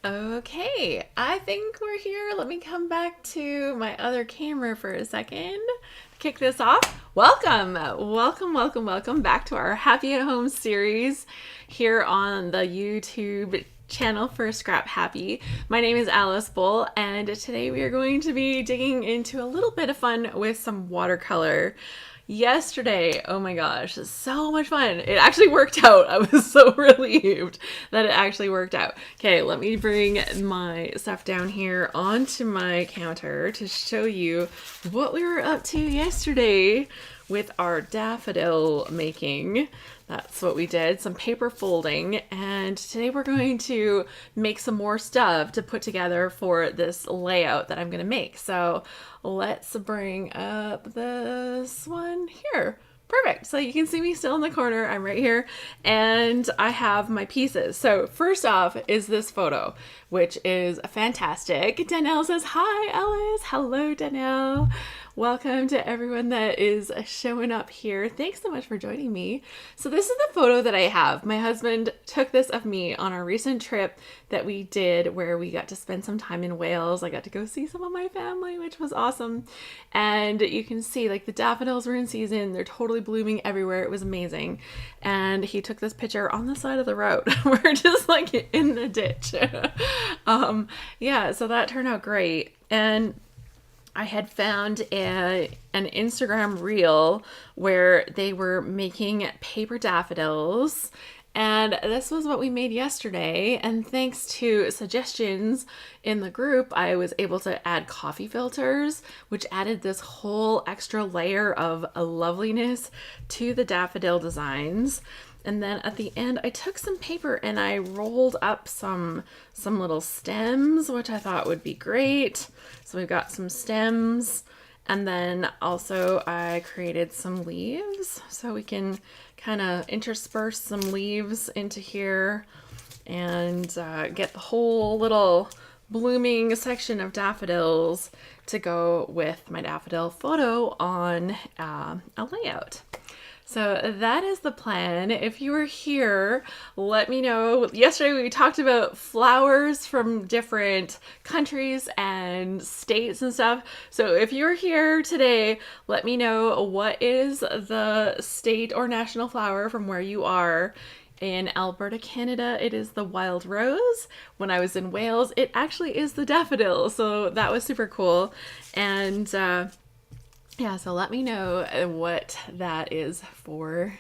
Okay, I think we're here. Let me come back to my other camera for a second. Kick this off. Welcome back to our Happy at Home series here on the YouTube channel for Scrap Happy. My name is Alice Bull, and today we are going to be digging into a little bit of fun with some watercolor. Yesterday, oh my gosh, so much fun. It actually worked out. I was so relieved that it actually worked out. Okay, let me bring my stuff down here onto my counter to show you what we were up to yesterday with our daffodil making. That's what we did, some paper folding, and today we're going to make some more stuff to put together for this layout that I'm going to make. So let's bring up this one here. Perfect. So you can see me still in the corner. I'm right here and I have my pieces. So first off is this photo, which is fantastic. Danielle says, hi, Alice. Hello, Danielle. Welcome to everyone that is showing up here. Thanks so much for joining me. So this is the photo that I have. My husband took this of me on our recent trip that we did where we got to spend some time in Wales. I got to go see some of my family, which was awesome. And you can see like the daffodils were in season. They're totally blooming everywhere. It was amazing. And he took this picture on the side of the road. We're just like in the ditch. Yeah, so that turned out great. And I had found an Instagram reel where they were making paper daffodils, and this was what we made yesterday. And thanks to suggestions in the group, I was able to add coffee filters, which added this whole extra layer of loveliness to the daffodil designs. And then at the end, I took some paper and I rolled up some little stems, which I thought would be great. So we've got some stems, and then also I created some leaves so we can kind of intersperse some leaves into here and get the whole little blooming section of daffodils to go with my daffodil photo on a layout. So that is the plan. If you were here, let me know. Yesterday we talked about flowers from different countries and states and stuff. So if you're here today, let me know what is the state or national flower from where you are. In Alberta, Canada, it is the wild rose. When I was in Wales, it actually is the daffodil. So that was super cool. And yeah, so let me know what that is for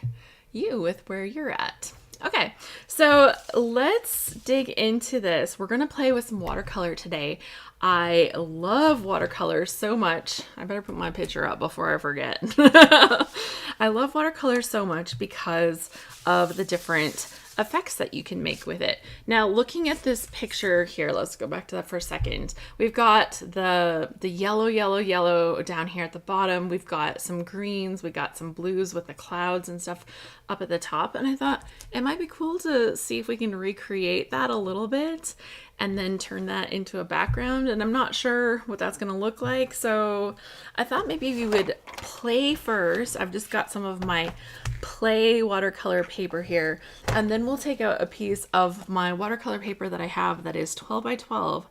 you with where you're at. Okay, so let's dig into this. We're going to play with some watercolor today. I love watercolor so much. I better put my picture up before I forget. I love watercolor so much because of the different effects that you can make with it. Now, looking at this picture here, let's go back to that for a second. We've got the yellow down here at the bottom. We've got some greens. We've got some blues with the clouds and stuff up at the top. And I thought it might be cool to see if we can recreate that a little bit and then turn that into a background. And I'm not sure what that's going to look like. So I thought maybe we would play first. I've just got some of my play watercolor paper here, and then we'll take out a piece of my watercolor paper that I have that is 12 by 12,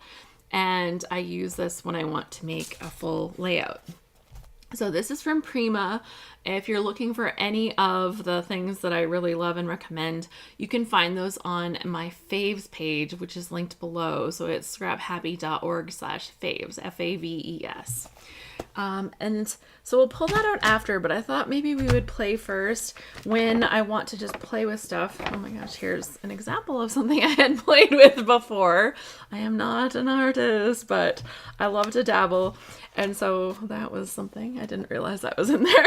and I use this when I want to make a full layout. So this is from Prima. If you're looking for any of the things that I really love and recommend, you can find those on my faves page, which is linked below. So it's scraphappy.org/faves, FAVES. And so we'll pull that out after, but I thought maybe we would play first when I want to just play with stuff. Oh my gosh, here's an example of something I had played with before. I am not an artist, but I love to dabble. And so that was something. I didn't realize that was in there.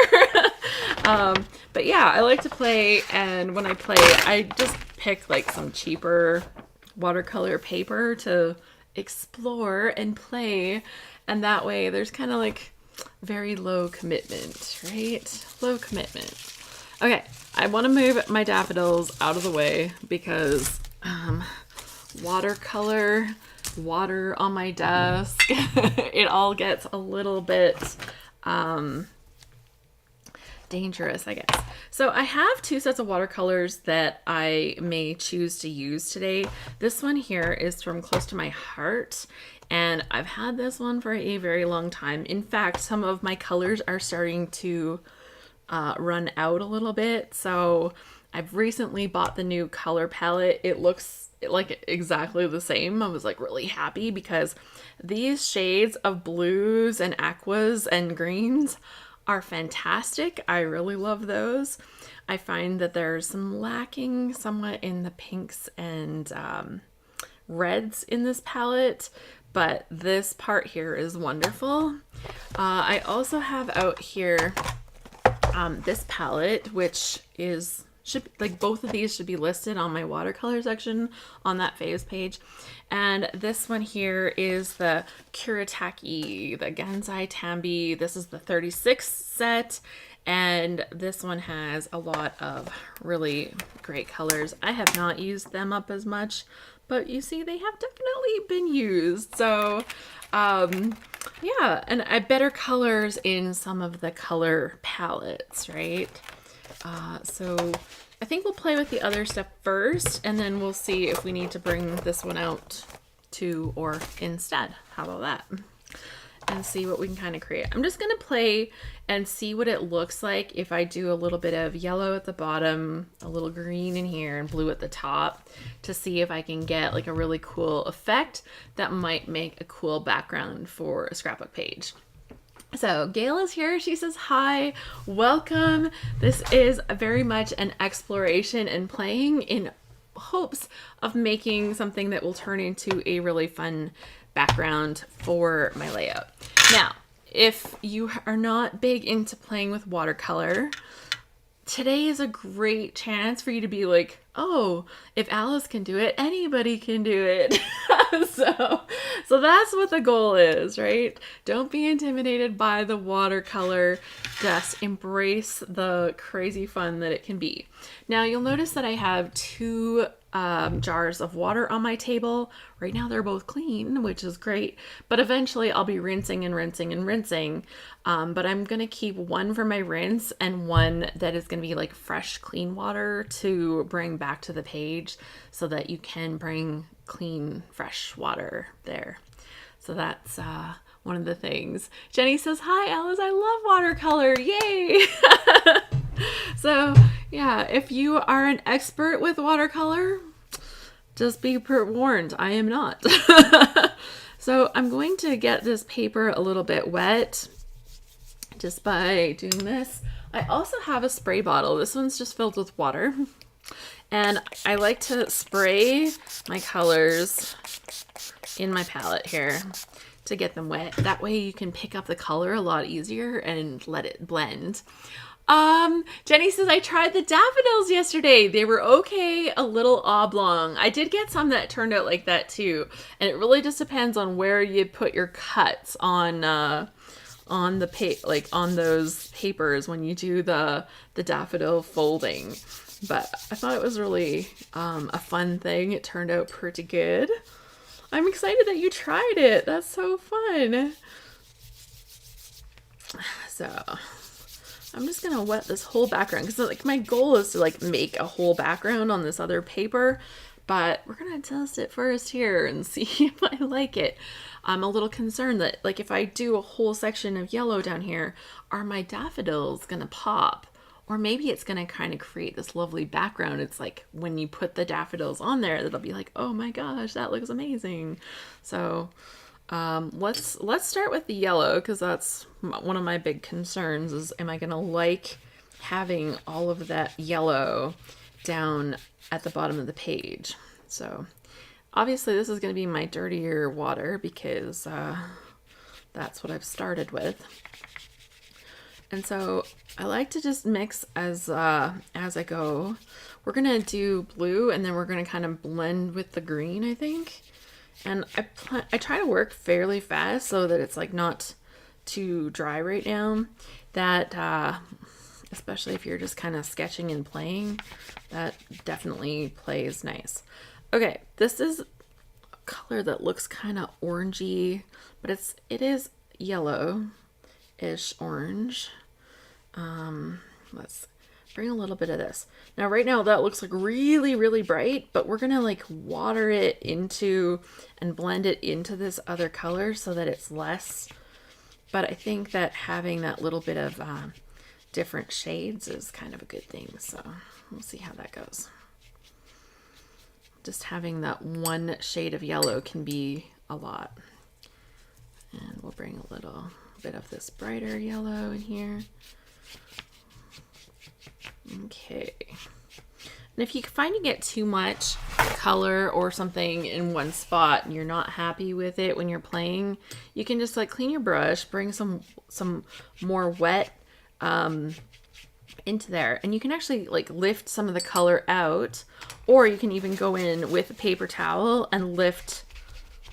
But yeah, I like to play, and when I play, I just pick like some cheaper watercolor paper to explore and play. And that way there's kind of like very low commitment, right? Low commitment. Okay, I want to move my daffodils out of the way because watercolor, water on my desk, it all gets a little bit dangerous, I guess. So I have two sets of watercolors that I may choose to use today. This one here is from Close to My Heart, and I've had this one for a very long time. In fact, some of my colors are starting to run out a little bit, so I've recently bought the new color palette. It looks like exactly the same. I was like really happy because these shades of blues and aquas and greens are fantastic. I really love those. I find that there's some lacking somewhat in the pinks and reds in this palette, but this part here is wonderful. I also have out here this palette, which is like both of these should be listed on my watercolor section on that FAVE page. And this one here is the Kuretake, the Gansai Tambi. This is the 36 set, and this one has a lot of really great colors. I have not used them up as much, but you see they have definitely been used. So yeah, and I better colors in some of the color palettes, right? So I think we'll play with the other stuff first, and then we'll see if we need to bring this one out too or instead. How about that? And see what we can kind of create. I'm just gonna play and see what it looks like if I do a little bit of yellow at the bottom, a little green in here, and blue at the top, to see if I can get like a really cool effect that might make a cool background for a scrapbook page. So Gail is here. She says, hi, welcome. This is very much an exploration and playing in hopes of making something that will turn into a really fun background for my layout. Now, if you are not big into playing with watercolor, today is a great chance for you to be like, oh, if Alice can do it, anybody can do it. So that's what the goal is, right? Don't be intimidated by the watercolor. Just embrace the crazy fun that it can be. Now you'll notice that I have two jars of water on my table. Right now they're both clean, which is great, but eventually I'll be rinsing and rinsing and rinsing. But I'm gonna keep one for my rinse and one that is gonna be like fresh, clean water to bring back to the page so that you can bring clean, fresh water there. So that's one of the things. Jenny says, hi Alice, I love watercolor, yay! So yeah, if you are an expert with watercolor, just be warned, I am not. So I'm going to get this paper a little bit wet just by doing this. I also have a spray bottle. This one's just filled with water. And I like to spray my colors in my palette here to get them wet. That way you can pick up the color a lot easier and let it blend. Jenny says, I tried the daffodils yesterday. They were okay, a little oblong. I did get some that turned out like that too. And it really just depends on where you put your cuts on the like on those papers when you do the daffodil folding. But I thought it was really a fun thing. It turned out pretty good. I'm excited that you tried it. That's so fun. So I'm just gonna wet this whole background because like my goal is to like make a whole background on this other paper, but we're gonna test it first here and see if I like it. I'm a little concerned that like if I do a whole section of yellow down here, are my daffodils gonna pop? Or maybe it's gonna kind of create this lovely background. It's like when you put the daffodils on there, that'll be like, oh my gosh, that looks amazing. So let's start with the yellow because that's one of my big concerns is am I gonna like having all of that yellow down at the bottom of the page. So obviously this is going to be my dirtier water because that's what I've started with. And so I like to just mix as I go. We're gonna do blue and then we're gonna kind of blend with the green, I think. And I try to work fairly fast so that it's like not too dry right now. That especially if you're just kind of sketching and playing, that definitely plays nice. Okay, this is a color that looks kind of orangey, but it is yellow-ish orange. Let's bring a little bit of this. Now right now that looks like really, really bright, but we're gonna like water it into and blend it into this other color so that it's less. But I think that having that little bit of different shades is kind of a good thing. So we'll see how that goes. Just having that one shade of yellow can be a lot. And we'll bring a little bit of this brighter yellow in here. Okay. And if you find you get too much color or something in one spot and you're not happy with it when you're playing, you can just like clean your brush, bring some more wet into there, and you can actually like lift some of the color out, or you can even go in with a paper towel and lift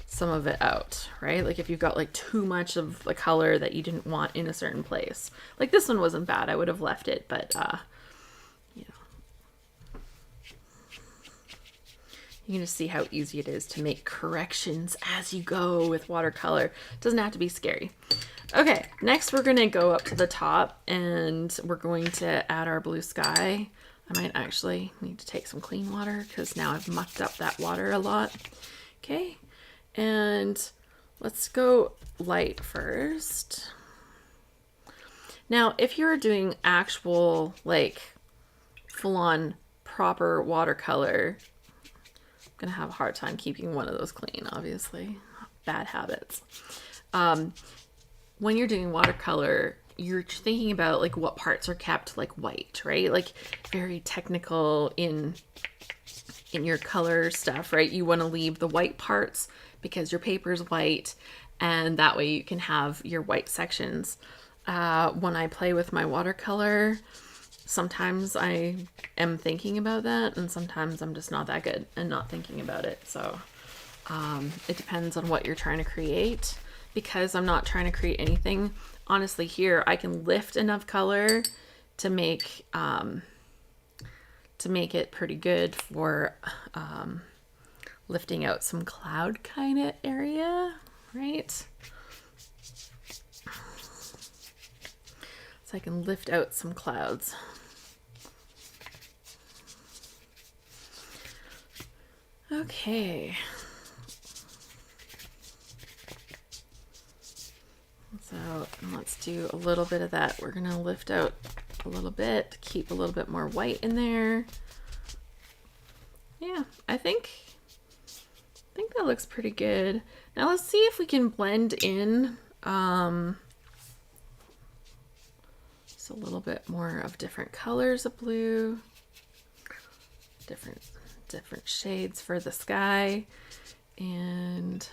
some of it out, right? Like if you've got like too much of the color that you didn't want in a certain place. Like this one wasn't bad, I would have left it, but you know, you can just see how easy it is to make corrections as you go with watercolor. It doesn't have to be scary. Okay, next we're gonna go up to the top and we're going to add our blue sky. I might actually need to take some clean water because now I've mucked up that water a lot. Okay, and let's go light first. Now, if you're doing actual, like, full-on proper watercolor, I'm gonna have a hard time keeping one of those clean, obviously. Bad habits. When you're doing watercolor, you're thinking about like what parts are kept like white, right? Like very technical in your color stuff, right? You want to leave the white parts because your paper's white, and that way you can have your white sections. When I play with my watercolor, sometimes I am thinking about that, and sometimes I'm just not that good and not thinking about it. So it depends on what you're trying to create. Because I'm not trying to create anything, honestly, here I can lift enough color to make it pretty good for lifting out some cloud kind of area, right? So I can lift out some clouds. Okay. So let's do a little bit of that. We're gonna lift out a little bit, keep a little bit more white in there. Yeah, I think that looks pretty good. Now let's see if we can blend in just a little bit more of different colors of blue, different shades for the sky, and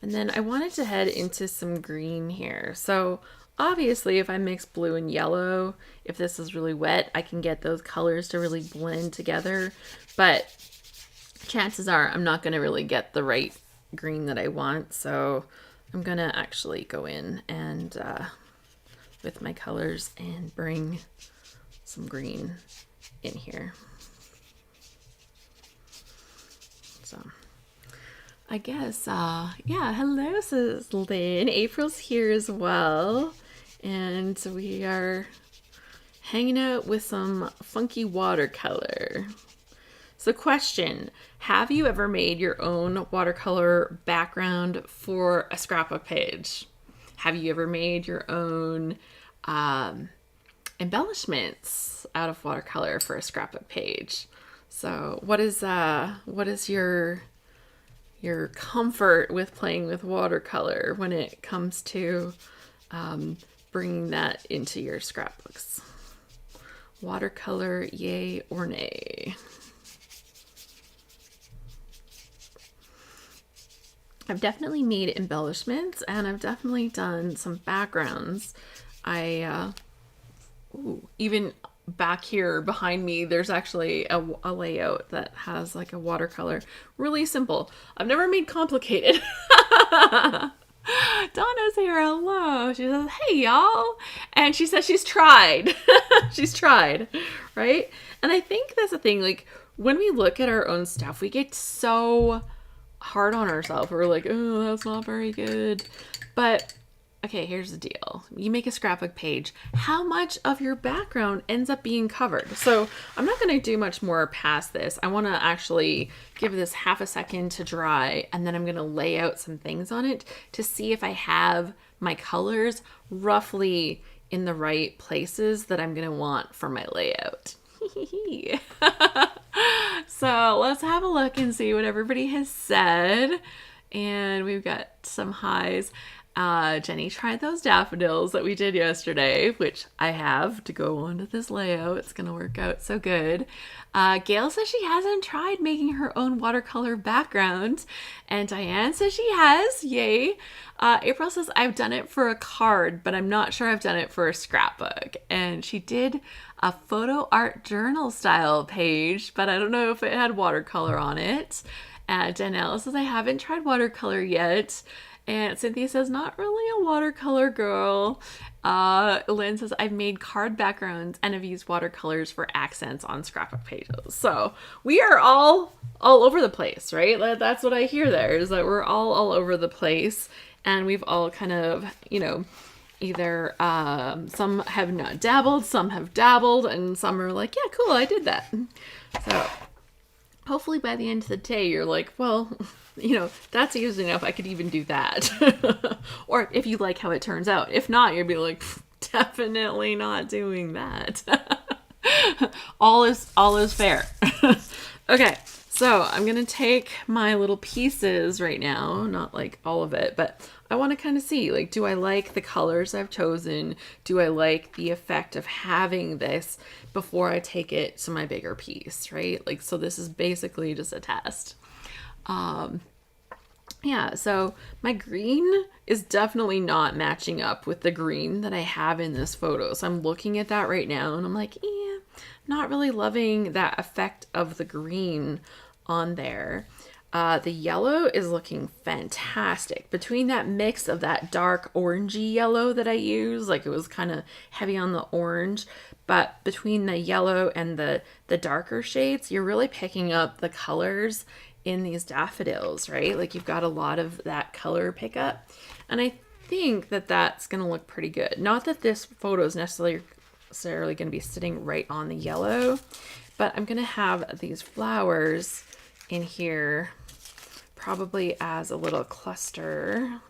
then I wanted to head into some green here. So obviously if I mix blue and yellow, if this is really wet, I can get those colors to really blend together. But chances are I'm not going to really get the right green that I want. So I'm going to actually go in and with my colors and bring some green in here. So I guess, yeah, hello, Sis Lynn. April's here as well. And we are hanging out with some funky watercolor. So question, have you ever made your own watercolor background for a scrapbook page? Have you ever made your own embellishments out of watercolor for a scrapbook page? So what is your comfort with playing with watercolor when it comes to bringing that into your scrapbooks? Watercolor, yay or nay? I've definitely made embellishments, and I've definitely done some backgrounds. Even back here behind me, there's actually a layout that has like a watercolor. Really simple. I've never made complicated. Donna's here. Hello. She says, hey, y'all. And she says she's tried. She's tried. Right? And I think that's the thing. Like, when we look at our own stuff, we get so hard on ourselves. We're like, oh, that's not very good. But okay, here's the deal. You make a scrapbook page. How much of your background ends up being covered? So I'm not going to do much more past this. I want to actually give this half a second to dry, and then I'm going to lay out some things on it to see if I have my colors roughly in the right places that I'm going to want for my layout. So let's have a look and see what everybody has said. And we've got some highs. Jenny tried those daffodils that we did yesterday, which I have to go onto this layout. It's going to work out so good. Gail says she hasn't tried making her own watercolor background. And Diane says she has. Yay. April says, I've done it for a card, but I'm not sure I've done it for a scrapbook. And she did a photo art journal style page, but I don't know if it had watercolor on it. Danelle says, I haven't tried watercolor yet. And Cynthia says, not really a watercolor girl. Lynn says, I've made card backgrounds and have used watercolors for accents on scrapbook pages. So we are all over the place, right? That's what I hear there, is that we're all over the place. And we've all kind of, you know, either some have not dabbled, some have dabbled, and some are like, yeah, cool, I did that. So hopefully by the end of the day, you're like, well, you know, that's easy enough. I could even do that. Or if you like how it turns out. If not, you'd be like, definitely not doing that. all is fair. Okay, so I'm going to take my little pieces right now, not like all of it, but I want to kind of see, like, do I like the colors I've chosen? Do I like the effect of having this before I take it to my bigger piece, right? Like, so this is basically just a test. Yeah, so my green is definitely not matching up with the green that I have in this photo. So I'm looking at that right now and I'm like, not really loving that effect of the green on there. The yellow is looking fantastic. Between that mix of that dark orangey yellow that I use, like it was kind of heavy on the orange, but between the yellow and the darker shades, you're really picking up the colors in these daffodils, right? Like you've got a lot of that color pickup. And I think that that's going to look pretty good. Not that this photo is necessarily going to be sitting right on the yellow, but I'm going to have these flowers in here probably as a little cluster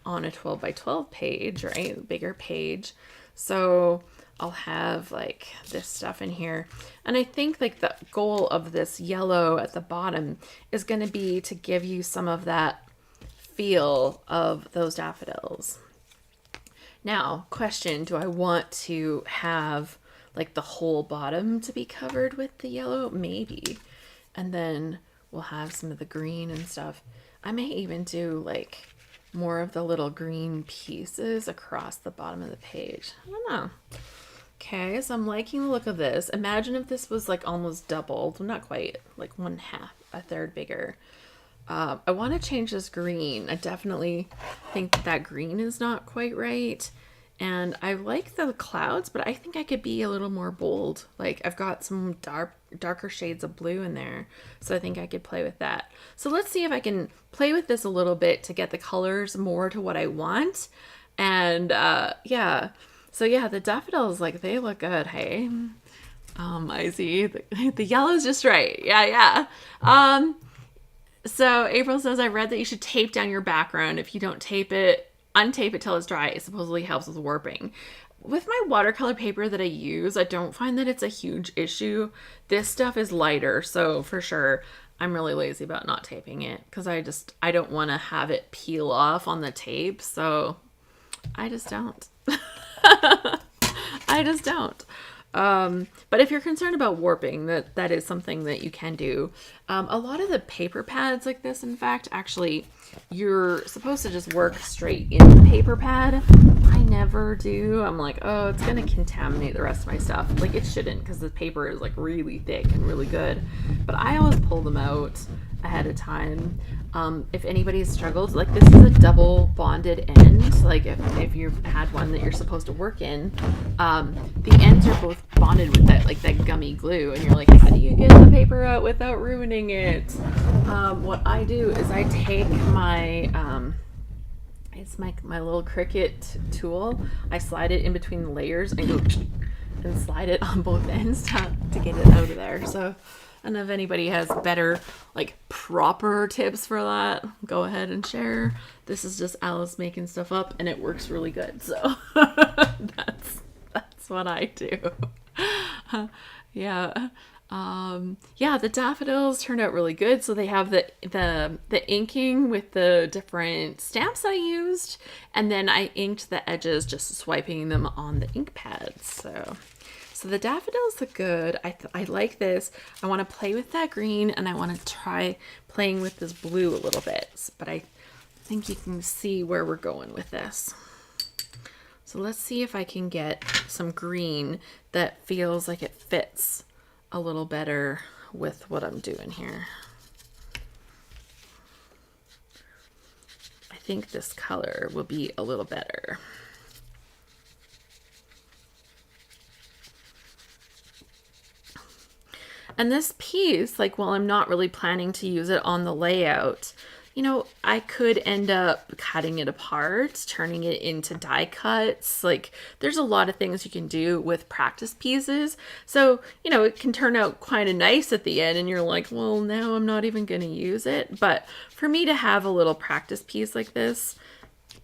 on a 12 by 12 page, right? Bigger page. So I'll have like this stuff in here. And I think like the goal of this yellow at the bottom is going to be to give you some of that feel of those daffodils. Now, question, do I want to have like the whole bottom to be covered with the yellow? Maybe. And then we'll have some of the green and stuff. I may even do like more of the little green pieces across the bottom of the page. I don't know. Okay, so I'm liking the look of this. Imagine if this was like almost doubled. Not quite, like a third bigger. I want to change this green. I definitely think that green is not quite right. And I like the clouds, but I think I could be a little more bold. Like I've got some darker shades of blue in there. So I think I could play with that. So let's see if I can play with this a little bit to get the colors more to what I want. And yeah. So yeah, the daffodils, like they look good. Hey, I see the yellow's just right. Yeah. So April says, I read that you should tape down your background. If you don't tape it, untape it till it's dry. It supposedly helps with warping. With my watercolor paper that I use, I don't find that it's a huge issue. This stuff is lighter, so for sure, I'm really lazy about not taping it because I don't want to have it peel off on the tape, so I just don't. I just don't. But if you're concerned about warping, that is something that you can do. A lot of the paper pads like this, in fact, actually, you're supposed to just work straight in the paper pad. I never do. I'm like, oh, it's going to contaminate the rest of my stuff. Like, it shouldn't because the paper is like really thick and really good. But I always pull them out ahead of time. If anybody struggles, like this is a double bonded end. Like if you've had one that you're supposed to work in, the ends are both bonded with that gummy glue, and you're like, how do you get the paper out without ruining it? What I do is I take my It's my little Cricut tool. I slide it in between the layers and go and slide it on both ends to get it out of there. So I don't know if anybody has better, like, proper tips for that. Go ahead and share. This is just Alice making stuff up, and it works really good. So that's what I do. Yeah. Yeah, the daffodils turned out really good. So they have the inking with the different stamps I used, and then I inked the edges just swiping them on the ink pads. So the daffodils look good. I like this. I want to play with that green, and I want to try playing with this blue a little bit. But I think you can see where we're going with this. So let's see if I can get some green that feels like it fits a little better with what I'm doing here. I think this color will be a little better. And this piece, like, while I'm not really planning to use it on the layout, you know, I could end up cutting it apart, turning it into die cuts. Like, there's a lot of things you can do with practice pieces. So, you know, it can turn out kind of nice at the end, and you're like, well, now I'm not even going to use it. But for me to have a little practice piece like this,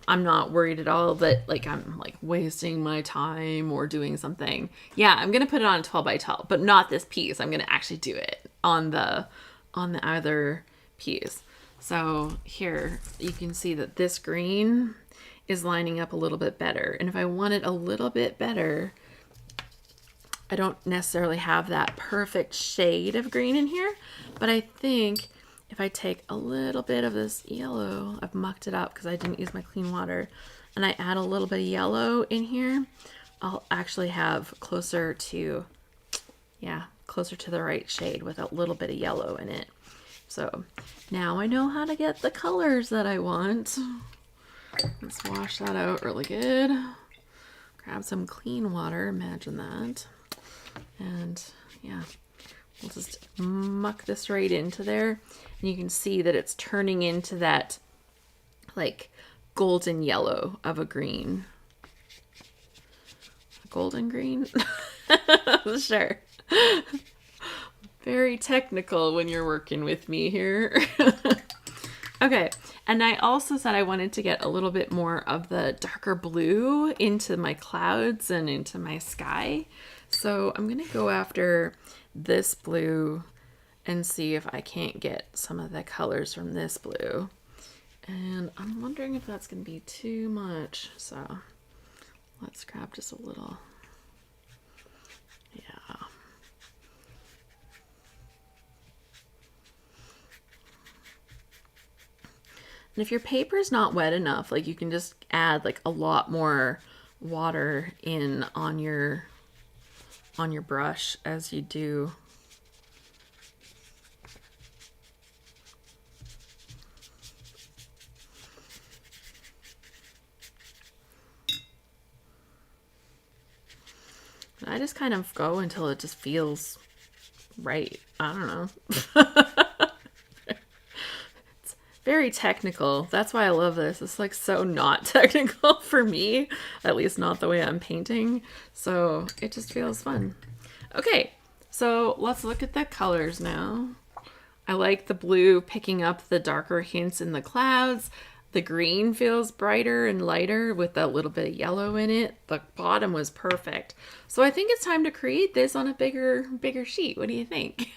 I'm not worried at all that, like, I'm like wasting my time or doing something. Yeah, I'm going to put it on a 12 by 12, but not this piece. I'm going to actually do it on the other piece. So here you can see that this green is lining up a little bit better. And if I want it a little bit better, I don't necessarily have that perfect shade of green in here, but I think if I take a little bit of this yellow, I've mucked it up because I didn't use my clean water, and I add a little bit of yellow in here, I'll actually have closer to the right shade with a little bit of yellow in it. So now I know how to get the colors that I want. Let's wash that out really good. Grab some clean water, imagine that. And yeah, we'll just muck this right into there. And you can see that it's turning into that, like, golden yellow of a green. Golden green? Sure. Very technical when you're working with me here. Okay, and I also said I wanted to get a little bit more of the darker blue into my clouds and into my sky. So I'm gonna go after this blue and see if I can't get some of the colors from this blue. And I'm wondering if that's gonna be too much. So let's grab just a little. Yeah. And if your paper is not wet enough, like, you can just add like a lot more water in on your brush as you do. And I just kind of go until it just feels right. I don't know. Very technical. That's why I love this. It's like so not technical for me, at least not the way I'm painting. So it just feels fun. Okay, so let's look at the colors now. I like the blue picking up the darker hints in the clouds. The green feels brighter and lighter with a little bit of yellow in it. The bottom was perfect. So I think it's time to create this on a bigger sheet. What do you think?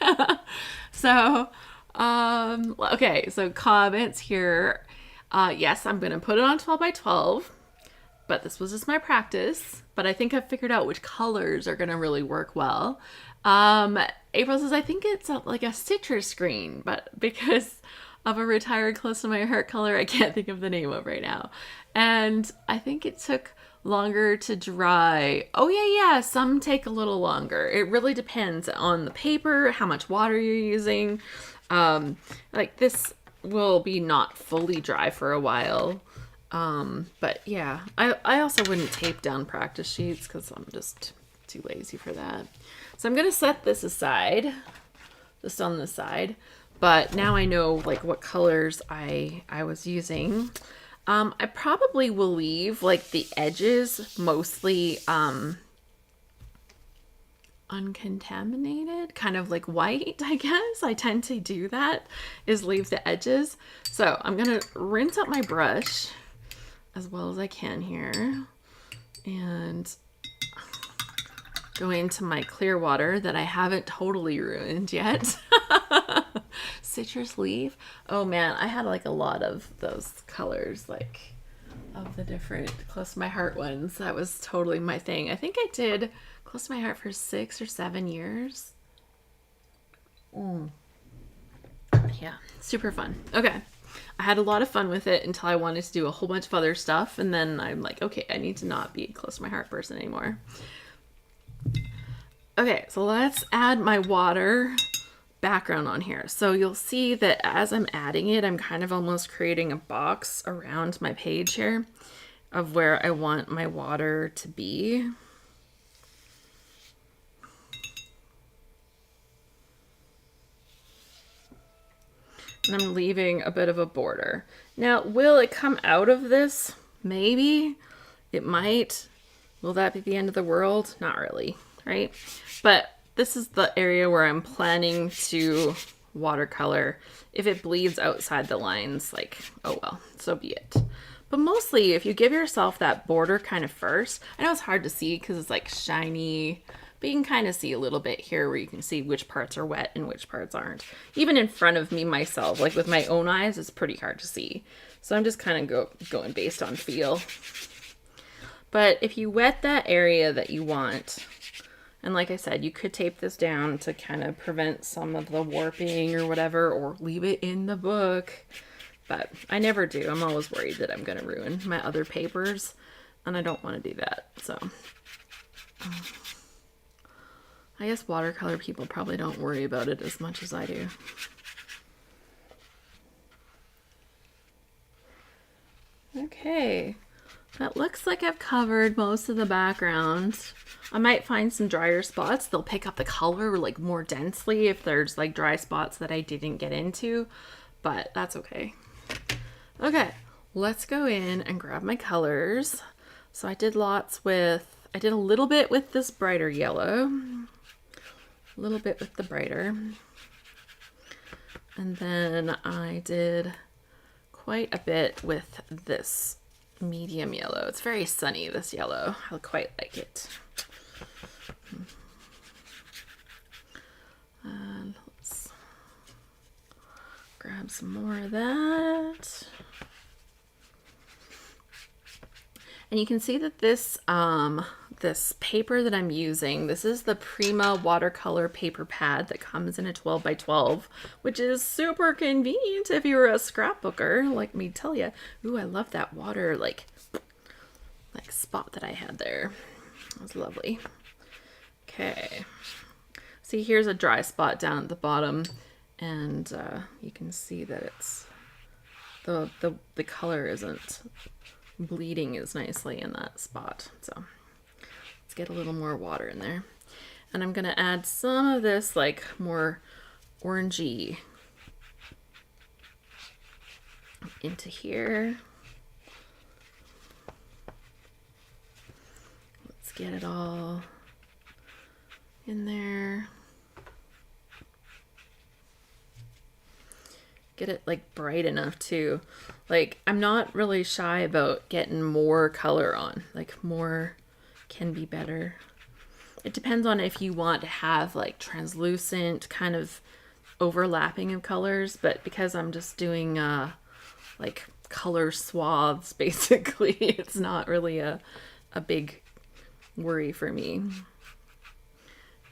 Okay, so comments here. Yes, I'm gonna put it on 12 by 12, but this was just my practice. But I think I've figured out which colors are gonna really work well. April says, I think it's like a citrus green, but because of a retired close to my heart color, I can't think of the name of right now. And I think it took longer to dry. Oh yeah, some take a little longer. It really depends on the paper, how much water you're using. Like, this will be not fully dry for a while. But yeah, I also wouldn't tape down practice sheets because I'm just too lazy for that. So I'm gonna set this aside, just on the side. But now I know, like, what colors I was using. I probably will leave like the edges mostly uncontaminated, kind of like white, I guess. I tend to do that, is leave the edges. So I'm gonna rinse out my brush as well as I can here and go into my clear water that I haven't totally ruined yet. Citrus leaf. Oh man, I had like a lot of those colors, like of the different close to my heart ones. That was totally my thing. I think I did close to my heart for 6 or 7 years. Yeah, super fun. Okay. I had a lot of fun with it until I wanted to do a whole bunch of other stuff. And then I'm like, okay, I need to not be a close to my heart person anymore. Okay, so let's add my water background on here. So you'll see that as I'm adding it, I'm kind of almost creating a box around my page here of where I want my water to be. And I'm leaving a bit of a border. Now, will it come out of this? Maybe. It might. Will that be the end of the world? Not really, right? But this is the area where I'm planning to watercolor. If it bleeds outside the lines, like, oh well, so be it. But mostly, if you give yourself that border kind of first, I know it's hard to see because it's like shiny, but you can kind of see a little bit here where you can see which parts are wet and which parts aren't. Even in front of me myself, like with my own eyes, it's pretty hard to see. So I'm just kind of going based on feel. But if you wet that area that you want, and like I said, you could tape this down to kind of prevent some of the warping or whatever, or leave it in the book. But I never do. I'm always worried that I'm going to ruin my other papers, and I don't want to do that. So I guess watercolor people probably don't worry about it as much as I do. Okay. That looks like I've covered most of the background. I might find some drier spots. They'll pick up the color like more densely if there's like dry spots that I didn't get into, but that's okay. Okay, let's go in and grab my colors. So I did a little bit with this brighter yellow, a little bit with the brighter, and then I did quite a bit with this medium yellow. It's very sunny, this yellow. I quite like it. And let's grab some more of that. And you can see that this this paper that I'm using, this is the Prima watercolor paper pad that comes in a 12 by 12, which is super convenient if you're a scrapbooker. Let me tell you. Ooh, I love that water like spot that I had there. That was lovely. Okay. See, here's a dry spot down at the bottom, and you can see that it's the color isn't bleeding as nicely in that spot. So let's get a little more water in there. And I'm going to add some of this like more orangey into here. Let's get it all in there. Get it like bright enough too. Like, I'm not really shy about getting more color on. Like, more can be better. It depends on if you want to have like translucent kind of overlapping of colors, but because I'm just doing like color swaths basically, it's not really a big worry for me.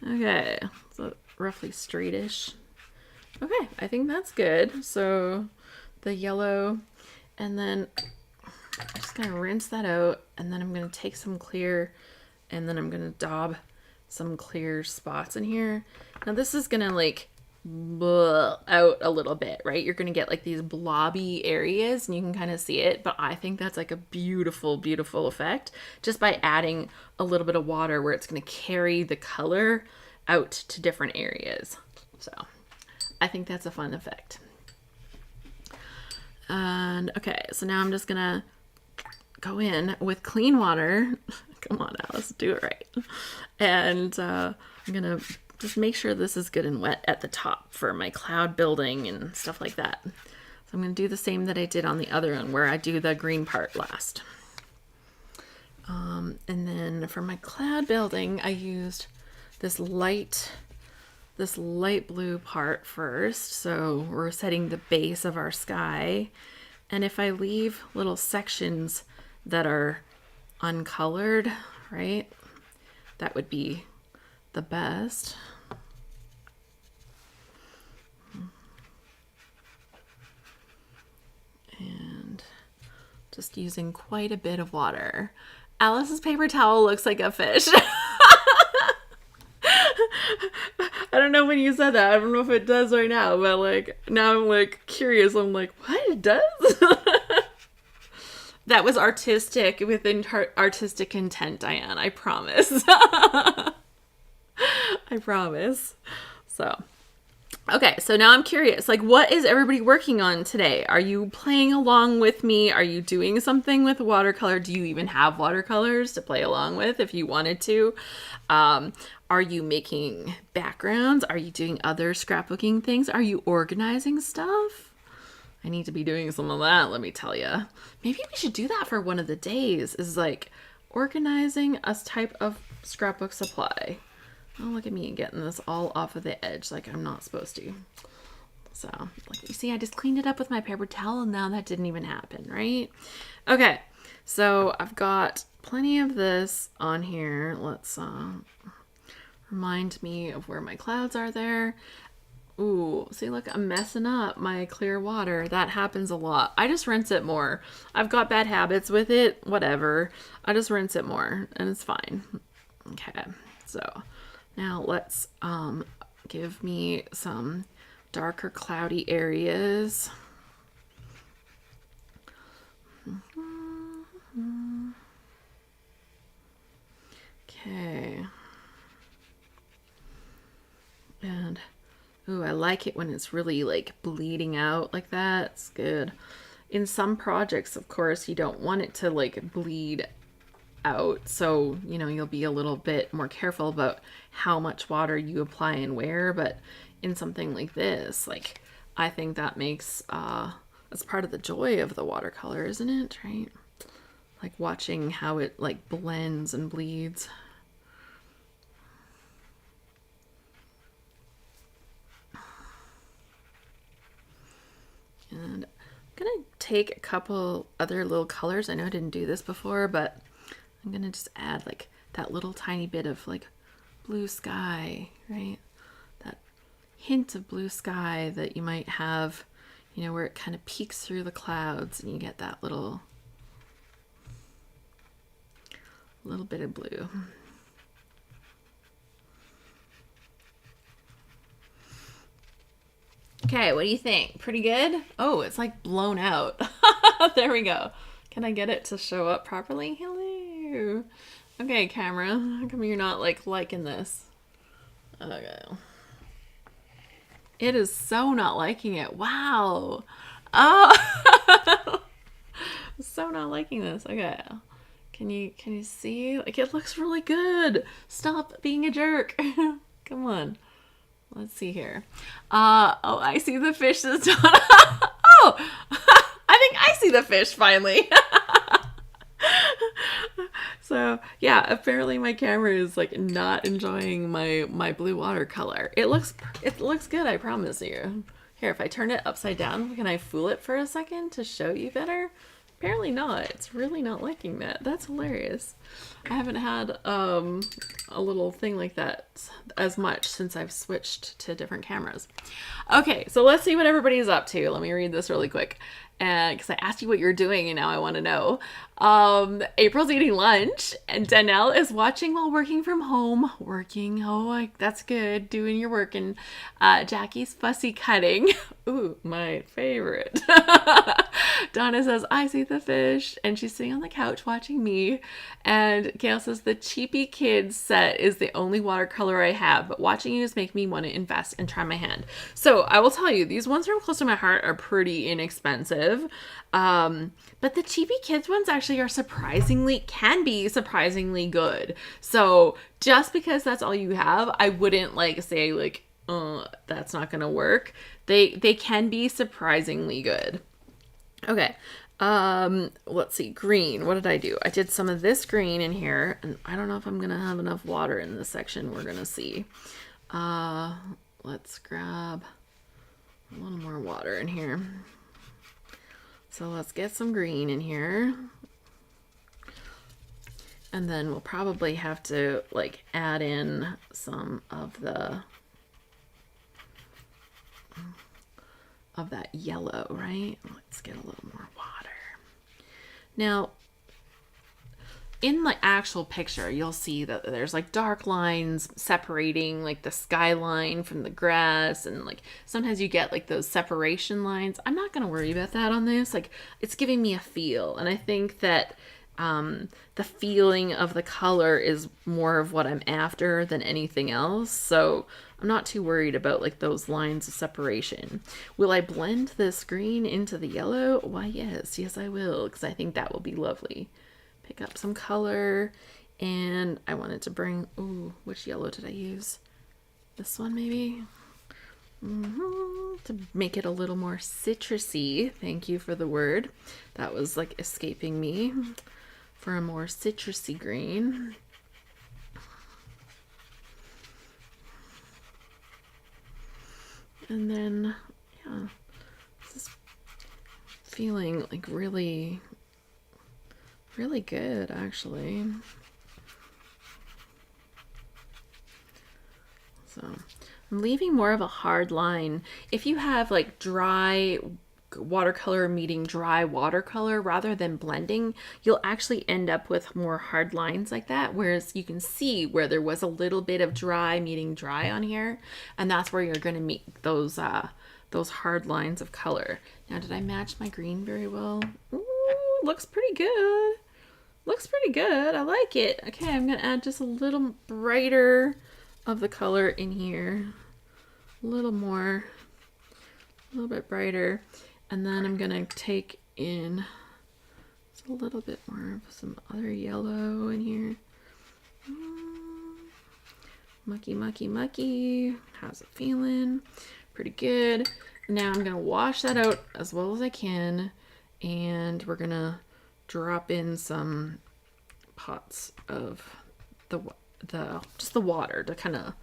Okay, so roughly straightish. Okay, I think that's good. So the yellow, and then I'm just gonna rinse that out, and then I'm gonna take some clear, and then I'm gonna daub some clear spots in here. Now this is gonna like out a little bit, right? You're gonna get like these blobby areas, and you can kind of see it, but I think that's like a beautiful, beautiful effect just by adding a little bit of water where it's gonna carry the color out to different areas. So I think that's a fun effect. And okay, so now I'm just gonna go in with clean water. Come on, Alice, do it right. And I'm gonna just make sure this is good and wet at the top for my cloud building and stuff like that. So I'm gonna do the same that I did on the other one where I do the green part last. And then for my cloud building, I used this light blue part first. So we're setting the base of our sky. And if I leave little sections that are uncolored, right, that would be the best. And just using quite a bit of water. Alice's paper towel looks like a fish. I don't know when you said that. I don't know if it does right now, but like now I'm like curious. I'm like, what, it does? That was artistic within artistic intent, Diane. I promise. I promise. So, okay. So now I'm curious. Like, what is everybody working on today? Are you playing along with me? Are you doing something with watercolor? Do you even have watercolors to play along with if you wanted to? Are you making backgrounds? Are you doing other scrapbooking things? Are you organizing stuff? I need to be doing some of that, let me tell you. Maybe we should do that for one of the days, is like organizing a type of scrapbook supply. Oh, look at me getting this all off of the edge like I'm not supposed to. So, like you see, I just cleaned it up with my paper towel and now that didn't even happen, right? Okay, so I've got plenty of this on here. Let's remind me of where my clouds are there. Ooh, see, look, I'm messing up my clear water. That happens a lot. I just rinse it more. I've got bad habits with it, whatever. I just rinse it more and it's fine. Okay, so now let's give me some darker cloudy areas. Okay. And, ooh, I like it when it's really like bleeding out like that. It's good. In some projects, of course, you don't want it to like bleed out. So, you know, you'll be a little bit more careful about how much water you apply and where. But in something like this, like, I think that makes, that's part of the joy of the watercolor, isn't it? Right? Like watching how it like blends and bleeds. And I'm gonna take a couple other little colors. I know I didn't do this before, but I'm gonna just add like that little tiny bit of like blue sky, right? That hint of blue sky that you might have, you know, where it kind of peeks through the clouds and you get that little bit of blue. Okay, what do you think? Pretty good? Oh, it's like blown out. There we go. Can I get it to show up properly? Hello. Okay, camera. How come you're not like liking this? Okay. It is so not liking it. Wow. Oh. So not liking this. Okay. Can you see? Like, it looks really good. Stop being a jerk. Come on. Let's see here. Oh, I see the fish this time. Oh, I think I see the fish finally. So yeah, apparently my camera is like not enjoying my blue watercolor. It looks good, I promise you. Here, if I turn it upside down, can I fool it for a second to show you better? Apparently not. It's really not liking that. That's hilarious. I haven't had a little thing like that as much since I've switched to different cameras. Okay, so let's see what everybody's up to. Let me read this really quick. And because I asked you what you're doing and now I want to know. April's eating lunch and Danielle is watching while working from home. Working, that's good. Doing your work. And Jackie's fussy cutting. Ooh, my favorite. Donna says, I see the fish. And she's sitting on the couch watching me. And Gail says, the Cheapy Kids set is the only watercolor I have, but watching you just make me want to invest and try my hand. So I will tell you, these ones from close to my heart are pretty inexpensive. expensive. But the cheapy kids ones actually can be surprisingly good. So just because that's all you have, I wouldn't like say like, that's not gonna work. They can be surprisingly good. Okay. Let's see, green. What did I do? I did some of this green in here, and I don't know if I'm gonna have enough water in this section. We're gonna see. Let's grab a little more water in here. So let's get some green in here. And then we'll probably have to like add in some of that yellow, right? Let's get a little more water. Now, in the actual picture, you'll see that there's like dark lines separating like the skyline from the grass, and like sometimes you get like those separation lines. I'm not going to worry about that on this. Like, it's giving me a feel, and I think that the feeling of the color is more of what I'm after than anything else. So I'm not too worried about like those lines of separation. Will I blend this green into the yellow? Why, yes, I will, because I think that will be lovely. Pick up some color, and I wanted to bring, which yellow did I use? This one maybe? To make it a little more citrusy. Thank you for the word. That was like escaping me. For a more citrusy green. And then, yeah, this is feeling like really, really good, actually. So I'm leaving more of a hard line. If you have like dry watercolor meeting dry watercolor rather than blending, you'll actually end up with more hard lines like that, whereas you can see where there was a little bit of dry meeting dry on here, and that's where you're going to meet those hard lines of color. Now, did I match my green very well? Ooh, looks pretty good. Looks pretty good. I like it. Okay, I'm going to add just a little brighter of the color in here. A little more. A little bit brighter. And then I'm going to take in just a little bit more of some other yellow in here. Mucky, mucky, mucky. How's it feeling? Pretty good. Now I'm going to wash that out as well as I can. And we're going to drop in some pots of just the water to kind of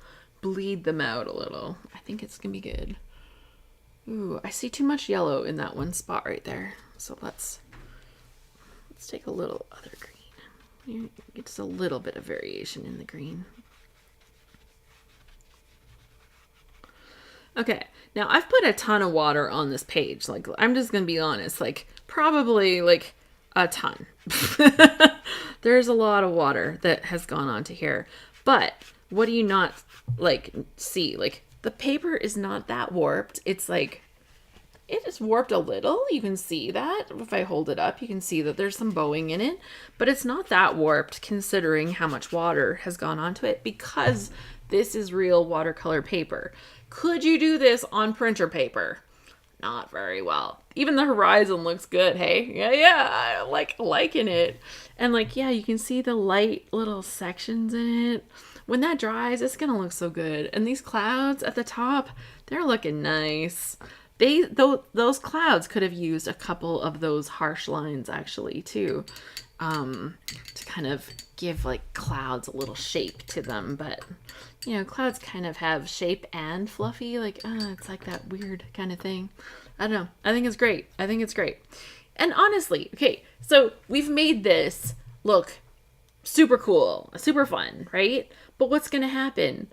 bleed them out a little. I think it's going to be good. Ooh, I see too much yellow in that one spot right there. So let's take a little other green. Get just a little bit of variation in the green. Okay, now I've put a ton of water on this page. Like, I'm just gonna be honest, like probably like a ton. There's a lot of water that has gone onto here. But what do you not like see? Like, the paper is not that warped. It's like, it is warped a little. You can see that. If I hold it up, you can see that there's some bowing in it. But it's not that warped considering how much water has gone onto it, because this is real watercolor paper. Could you do this on printer paper? Not very well. Even the horizon looks good, hey? Yeah, I like liking it. And like, yeah, you can see the light little sections in it. When that dries, it's gonna look so good. And these clouds at the top, they're looking nice. Those clouds could have used a couple of those harsh lines actually too, to kind of give like clouds a little shape to them. But you know, clouds kind of have shape and fluffy, like it's like that weird kind of thing. I don't know. I think it's great. I think it's great. And honestly, okay, so we've made this look super cool, super fun, right? But what's gonna happen?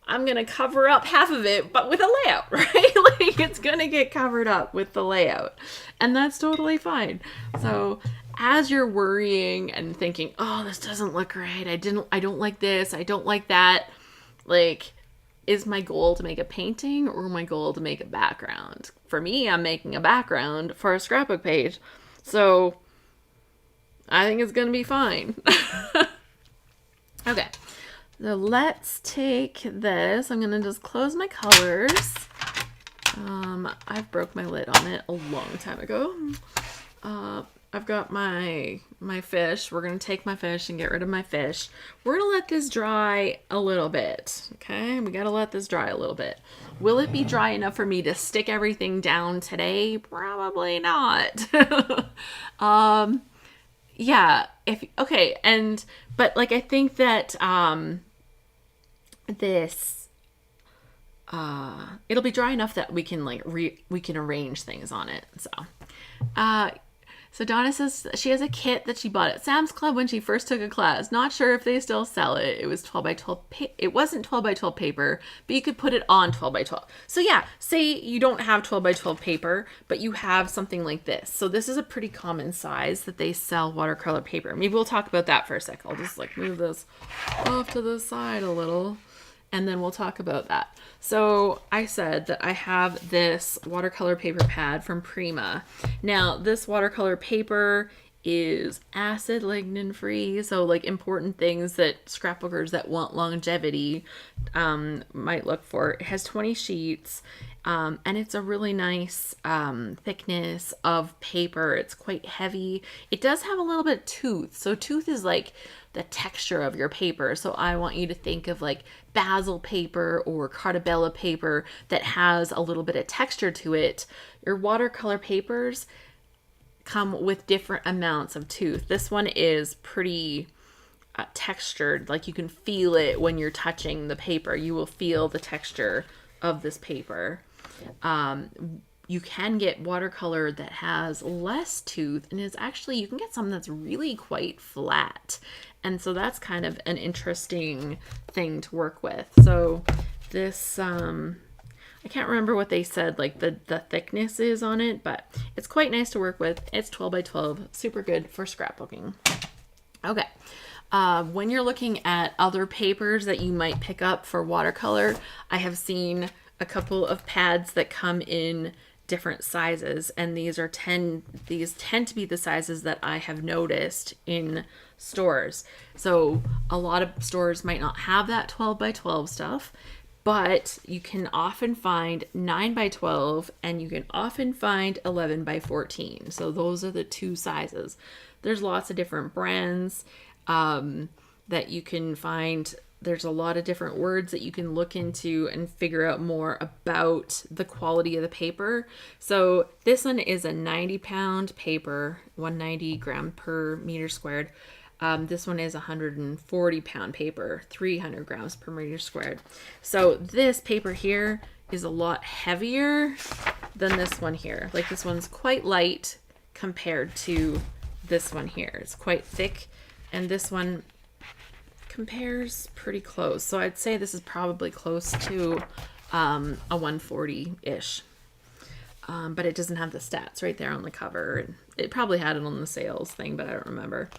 I'm gonna cover up half of it, but with a layout, right? Like, it's gonna get covered up with the layout, and that's totally fine. So as you're worrying and thinking, oh, this doesn't look right, I don't like this, I don't like that, like, is my goal to make a painting or my goal to make a background? For me, I'm making a background for a scrapbook page, so I think it's gonna be fine. Okay. So let's take this. I'm going to just close my colors. I've broke my lid on it a long time ago. I've got my fish. We're going to take my fish and get rid of my fish. We're going to let this dry a little bit. Okay, we got to let this dry a little bit. Will it be dry enough for me to stick everything down today? Probably not. Yeah, but like I think that this it'll be dry enough that we can we can arrange things on it. So Donna says she has a kit that she bought at Sam's Club when she first took a class. Not sure if they still sell it. It was 12 by 12. It wasn't 12 by 12 paper, but you could put it on 12 by 12. So yeah, say you don't have 12 by 12 paper, but you have something like this. So this is a pretty common size that they sell watercolor paper. Maybe we'll talk about that for a sec. I'll just move this off to the side a little, and then we'll talk about that. So I said that I have this watercolor paper pad from Prima. Now this watercolor paper is acid lignin free. So important things that scrapbookers that want longevity might look for. It has 20 sheets. And it's a really nice thickness of paper. It's quite heavy. It does have a little bit of tooth. So tooth is the texture of your paper. So I want you to think of basil paper or cartabella paper that has a little bit of texture to it. Your watercolor papers come with different amounts of tooth. This one is pretty textured. You can feel it when you're touching the paper. You will feel the texture of this paper. You can get watercolor that has less tooth, and you can get some that's really quite flat. And so that's kind of an interesting thing to work with. So this, I can't remember what they said, the thickness is on it, but it's quite nice to work with. It's 12 by 12, super good for scrapbooking. Okay. When you're looking at other papers that you might pick up for watercolor, I have seen a couple of pads that come in different sizes, and these tend to be the sizes that I have noticed in stores. So a lot of stores might not have that 12 by 12 stuff, but you can often find 9 by 12 and you can often find 11 by 14. So those are the two sizes. There's lots of different brands that you can find. There's a lot of different words that you can look into and figure out more about the quality of the paper. So this one is a 90-pound paper, 190 gram per meter squared. This one is 140-pound paper, 300 grams per meter squared. So this paper here is a lot heavier than this one here. This one's quite light compared to this one here. It's quite thick, and this one compares pretty close. So I'd say this is probably close to a 140-ish. But it doesn't have the stats right there on the cover. It probably had it on the sales thing, but I don't remember.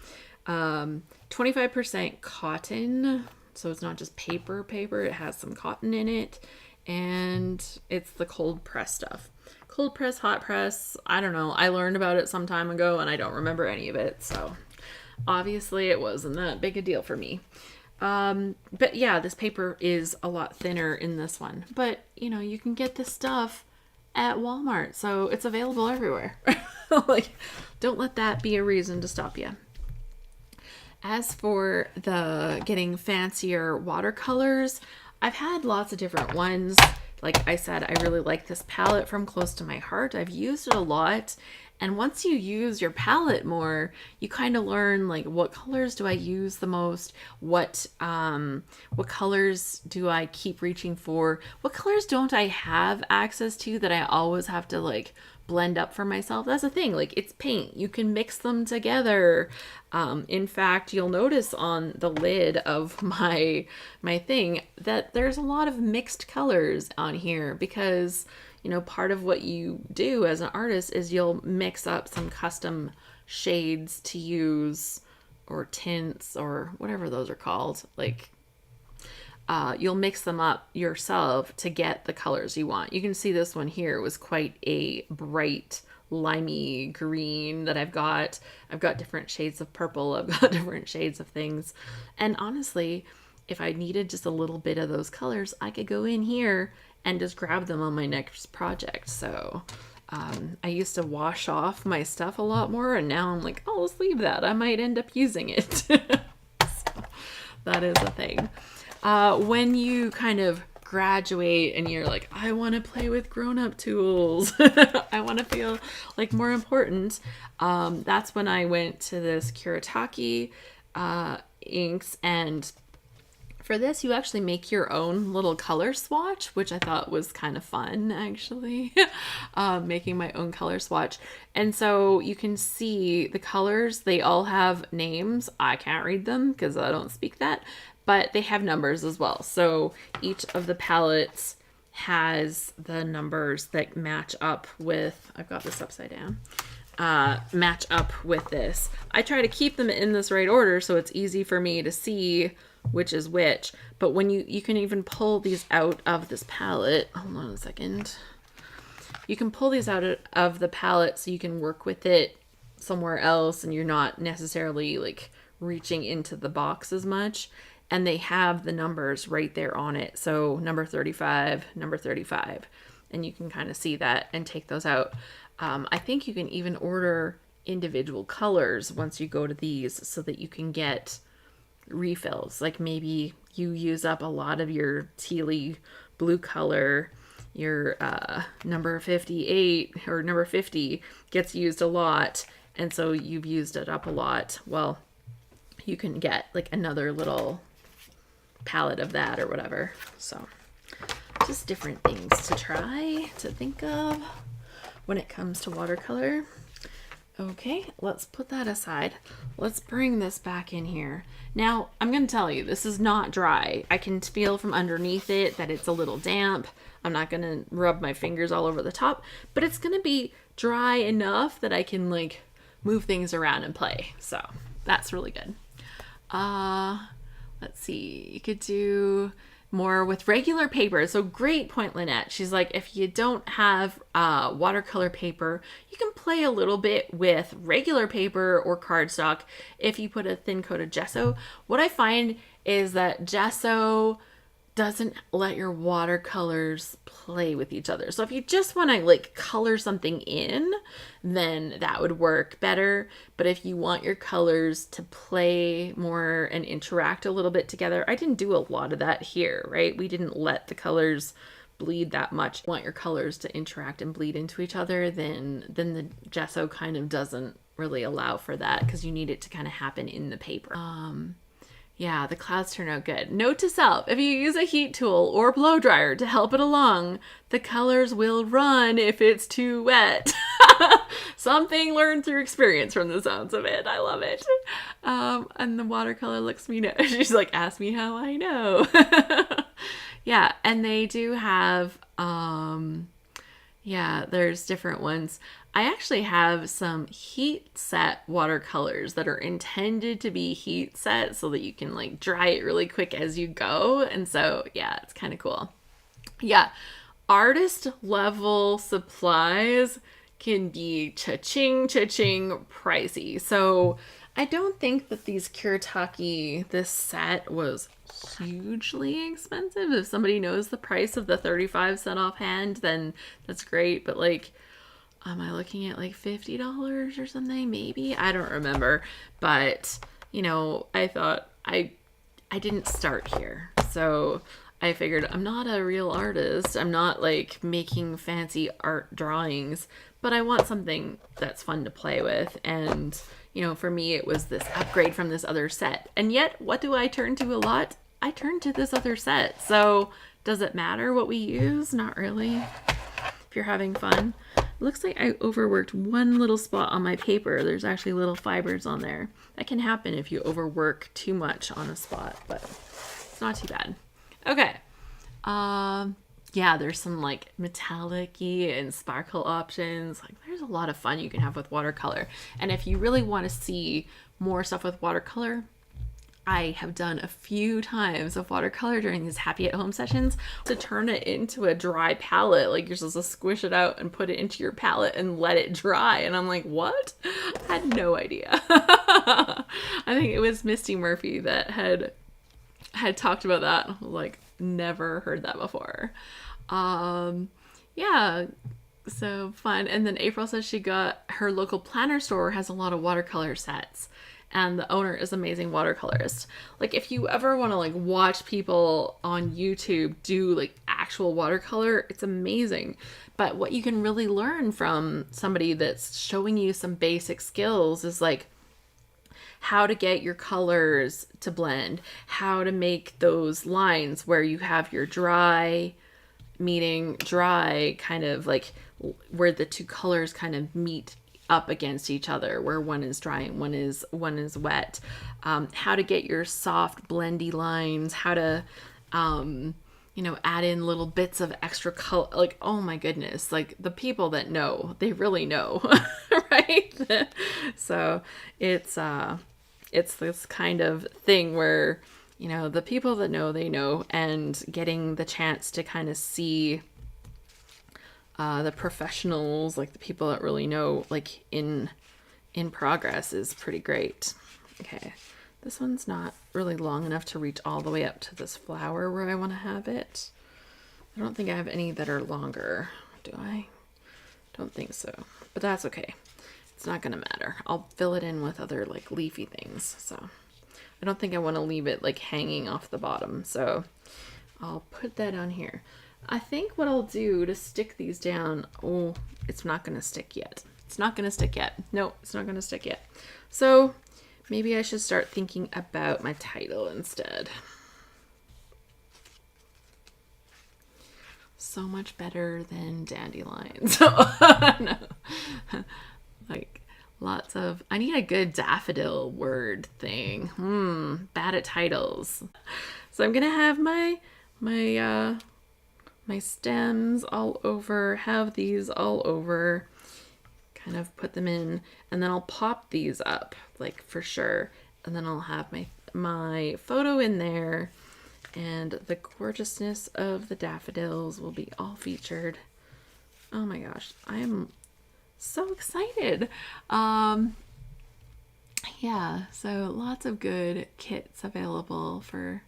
25% cotton. So it's not just paper. It has some cotton in it. And it's the cold press stuff. Cold press, hot press. I don't know. I learned about it some time ago and I don't remember any of it. So obviously it wasn't that big a deal for me. But yeah, this paper is a lot thinner in this one. But you can get this stuff at Walmart. So it's available everywhere. Don't let that be a reason to stop you. As for the getting fancier watercolors, I've had lots of different ones. Like I said, I really like this palette from Close to My Heart. I've used it a lot. And once you use your palette more, you kind of learn what colors do I use the most? What colors do I keep reaching for? What colors don't I have access to that I always have to blend up for myself? That's the thing. It's paint. You can mix them together. In fact, you'll notice on the lid of my thing that there's a lot of mixed colors on here because part of what you do as an artist is you'll mix up some custom shades to use or tints or whatever those are called. You'll mix them up yourself to get the colors you want. You can see this one here was quite a bright limey green that I've got different shades of purple. I've got different shades of things. And honestly, if I needed just a little bit of those colors, I could go in here and just grab them on my next project. So I used to wash off my stuff a lot more, and now I'm like, oh, let's leave that. I might end up using it. So that is a thing. When you kind of graduate and you're like, I want to play with grown-up tools, I want to feel like more important, that's when I went to this Kuretake inks, and for this you actually make your own little color swatch, which I thought was kind of fun, actually. Making my own color swatch. And so you can see the colors, they all have names. I can't read them because I don't speak that, but they have numbers as well. So each of the palettes has the numbers that match up with, I've got this upside down, match up with this. I try to keep them in this right order so it's easy for me to see which is which. But when you can even pull these out of this palette. Hold on a second. You can pull these out of the palette so you can work with it somewhere else and you're not necessarily like reaching into the box as much. And they have the numbers right there on it. So number 35, number 35. And you can kind of see that and take those out. I think you can even order individual colors once you go to these so that you can get refills. Like maybe you use up a lot of your tealy blue color, your number 58 or number 50 gets used a lot, and so you've used it up a lot. Well, you can get like another little palette of that or whatever. So just different things to try to think of when it comes to watercolor. Okay, let's put that aside. Let's bring this back in here. Now, I'm going to tell you, this is not dry. I can feel from underneath it that it's a little damp. I'm not going to rub my fingers all over the top, but it's going to be dry enough that I can like move things around and play. So that's really good. Let's see, you could do more with regular paper. So great point, Lynette. She's like, if you don't have watercolor paper, you can play a little bit with regular paper or cardstock if you put a thin coat of gesso. What I find is that gesso doesn't let your watercolors play with each other. So if you just want to like color something in, then that would work better. But if you want your colors to play more and interact a little bit together, I didn't do a lot of that here, right? We didn't let the colors bleed that much. If you want your colors to interact and bleed into each other, then the gesso kind of doesn't really allow for that because you need it to kind of happen in the paper. Yeah, the clouds turn out good. Note to self, if you use a heat tool or blow dryer to help it along, the colors will run if it's too wet. Something learned through experience from the sounds of it. I love it. And the watercolor looks me know. She's like, ask me how I know. Yeah, and they do have, yeah, there's different ones. I actually have some heat set watercolors that are intended to be heat set so that you can like dry it really quick as you go. And so, yeah, it's kind of cool. Yeah, artist level supplies can be cha-ching pricey. So I don't think that these Kuretake, this set was hugely expensive. If somebody knows the price of the 35 set offhand, then that's great. But like, am I looking at like $50 or something? Maybe. I don't remember. But, you know, I thought I didn't start here. So I figured I'm not a real artist. I'm not like making fancy art drawings, but I want something that's fun to play with. And, you know, for me, it was this upgrade from this other set. And yet, what do I turn to a lot? I turn to this other set. So does it matter what we use? Not really. If you're having fun. Looks like I overworked one little spot on my paper. There's actually little fibers on there. That can happen if you overwork too much on a spot, but it's not too bad. Okay. Yeah, there's some like metallic-y and sparkle options. Like there's a lot of fun you can have with watercolor. And if you really want to see more stuff with watercolor, I have done a few times of watercolor during these happy at home sessions to turn it into a dry palette. Like you're supposed to squish it out and put it into your palette and let it dry. And I'm like, what? I had no idea. I think it was Misty Murphy that had talked about that. Like, never heard that before. Yeah, so fun. And then April says she got her local planner store has a lot of watercolor sets. And the owner is amazing watercolorist. Like if you ever want to like watch people on YouTube do like actual watercolor, it's amazing. But what you can really learn from somebody that's showing you some basic skills is like how to get your colors to blend, how to make those lines where you have your dry meeting dry, kind of like where the two colors kind of meet up against each other, where one is dry and one is wet. How to get your soft blendy lines, how to add in little bits of extra color. Like, oh my goodness, like the people that know, they really know. Right? So it's this kind of thing where the people that know, they know, and getting the chance to kind of see the professionals, like the people that really know, like in progress is pretty great. Okay, this one's not really long enough to reach all the way up to this flower where I want to have it. I don't think I have any that are longer, do I? Don't think so, but that's okay. It's not gonna matter. I'll fill it in with other like leafy things, so I don't think I want to leave it like hanging off the bottom, so I'll put that on here. I think what I'll do to stick these down, oh, it's not going to stick yet. It's not going to stick yet. No, it's not going to stick yet. So maybe I should start thinking about my title instead. So much better than dandelions. No. Like lots of, I need a good daffodil word thing. Bad at titles. So I'm going to have my stems all over, have these all over, kind of put them in, and then I'll pop these up, like for sure. And then I'll have my photo in there, and the gorgeousness of the daffodils will be all featured. Oh my gosh, I am so excited. Yeah, so lots of good kits available for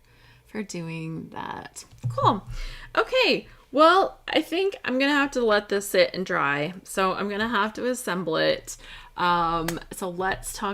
doing that. Cool. Okay, well, I think I'm gonna have to let this sit and dry, so I'm gonna have to assemble it. So let's talk